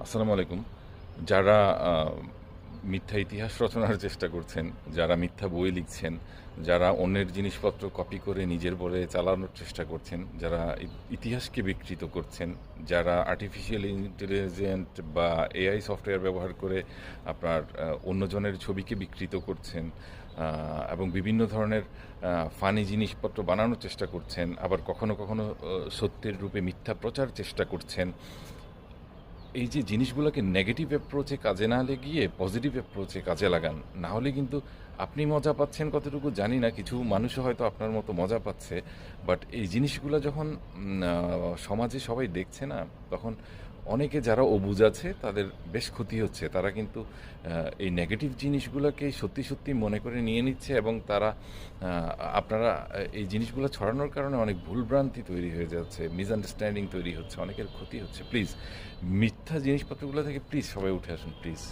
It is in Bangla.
আসসালামু আলাইকুম। যারা আ মিথ্যা ইতিহাস রচনার চেষ্টা করছেন, যারা মিথ্যা বই লিখছেন, যারা অন্যের জিনিসপত্র কপি করে নিজের বলে চালানোর চেষ্টা করছেন, যারা ইতিহাসকে বিকৃত করছেন, যারা আর্টিফিশিয়াল ইন্টেলিজেন্ট বা এআই সফটওয়্যার ব্যবহার করে আপনার অন্যজনের ছবিকে বিকৃত করছেন, এবং বিভিন্ন ধরনের ফানি জিনিসপত্র বানানোর চেষ্টা করছেন, আবার কখনো কখনো সত্যের রূপে মিথ্যা প্রচার চেষ্টা করছেন। এই যে জিনিসগুলোকে নেগেটিভ অ্যাপ্রোচে কাজে না লাগিয়ে পজিটিভ অ্যাপ্রোচে কাজে লাগান। না হলে কিন্তু আপনি মজা পাচ্ছেন কতটুকু জানি না, কিছু মানুষও হয়তো আপনার মতো মজা পাচ্ছে। বাট এই জিনিসগুলো যখন সমাজে সবাই দেখছে না, তখন অনেকে যারা অবুঝ আছে তাদের বেশ ক্ষতি হচ্ছে। তারা কিন্তু এই জিনিসগুলোকে সত্যি সত্যি মনে করে নিয়ে নিচ্ছে, এবং তারা আপনারা এই জিনিসগুলো ছড়ানোর কারণে অনেক ভুলভ্রান্তি তৈরি হয়ে যাচ্ছে, মিসআন্ডারস্ট্যান্ডিং তৈরি হচ্ছে, অনেকের ক্ষতি হচ্ছে। প্লিজ মিথ্যা জিনিসপত্রগুলো থেকে প্লিজ সবাই উঠে আসুন প্লিজ।